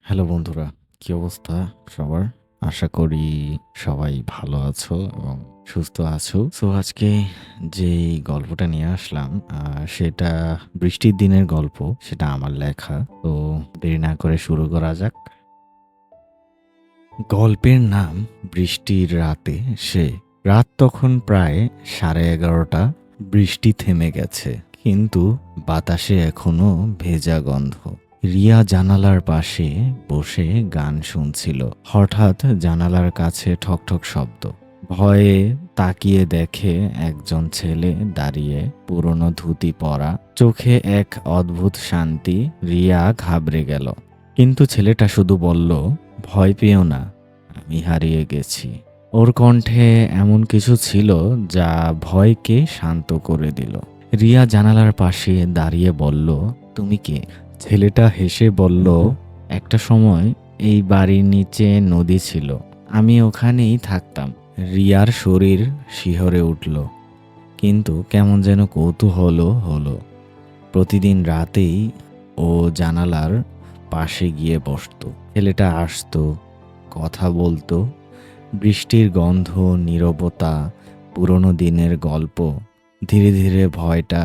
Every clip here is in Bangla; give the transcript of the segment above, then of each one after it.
হ্যালো বন্ধুরা, কি অবস্থা সবার? আশা করি সবাই ভালো আছো এবং সুস্থ আছো। সো আজকে যেই গল্পটা নিয়ে আসলাম সেটা বৃষ্টির দিনের গল্প। সেটা আমার লেখা। তো দেরি না করে শুরু করা যাক। গল্পের নাম বৃষ্টির রাতে সে। রাত তখন প্রায় 11:30। বৃষ্টি থেমে গেছে, কিন্তু বাতাসে এখনো ভেজা গন্ধ। রিয়া জানালার পাশে বসে গান শুনছিল। হঠাৎ জানালার কাছে ঠকঠক শব্দ। ভয়ে তাকিয়ে দেখে একজন ছেলে দাঁড়িয়ে, পুরনো ধুতি পরা, চোখে এক অদ্ভুত শান্তি। রিয়া ঘাবড়ে গেল, কিন্তু ছেলেটা শুধু বলল, ভয় পেও না, আমি হারিয়ে গেছি। ওর কণ্ঠে এমন কিছু ছিল যা ভয়কে শান্ত করে দিল। রিয়া জানালার পাশে দাঁড়িয়ে বলল, তুমি কে? ছেলেটা হেসে বলল, একটা সময় এই বাড়ির নিচে নদী ছিল, আমি ওখানেই থাকতাম। রিয়ার শরীর শিহরে উঠল, কিন্তু কেমন যেন কৌতূহল হলো। প্রতিদিন রাতেই ও জানালার পাশে গিয়ে বসতো। ছেলেটা আসতো, কথা বলতো। বৃষ্টির গন্ধ, নীরবতা, পুরনো দিনের গল্প। ধীরে ধীরে ভয়টা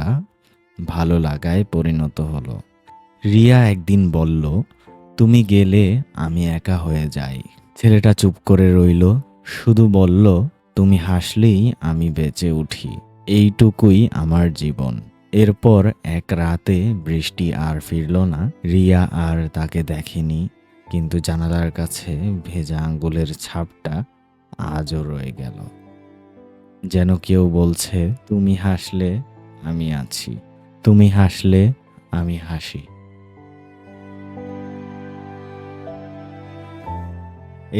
ভালো লাগায় পরিণত হলো। রিয়া একদিন বলল, তুমি গেলে আমি একা হয়ে যাই। ছেলেটা চুপ করে রইল, শুধু বলল, তুমি হাসলেই আমি বেঁচে উঠি। এইটুকুই আমার জীবন। এরপর এক রাতে বৃষ্টি আর ফিরল না। রিয়া আর তাকে দেখেনি, কিন্তু জানালার কাছে ভেজা আঙ্গুলের ছাপটা আজও রয়ে গেল। যেন কেউ বলছে, তুমি হাসলে আমি আছি, তুমি হাসলে আমি হাসি।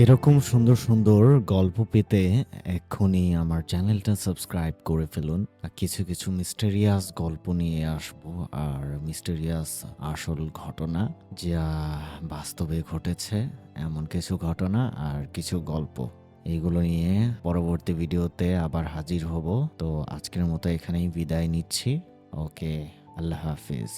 এরকম সুন্দর সুন্দর গল্প পেতে এক্ষুনি আমার চ্যানেলটা সাবস্ক্রাইব করে ফেলুন। আর কিছু কিছু মিস্টেরিয়াস গল্প নিয়ে আসবো, আর মিস্টেরিয়াস আসল ঘটনা যা বাস্তবে ঘটেছে, এমন কিছু ঘটনা আর কিছু গল্প, এইগুলো নিয়ে পরবর্তী ভিডিওতে আবার হাজির হব। তো আজকের মতো এখানেই বিদায় নিচ্ছি। ওকে, আল্লাহ হাফিজ।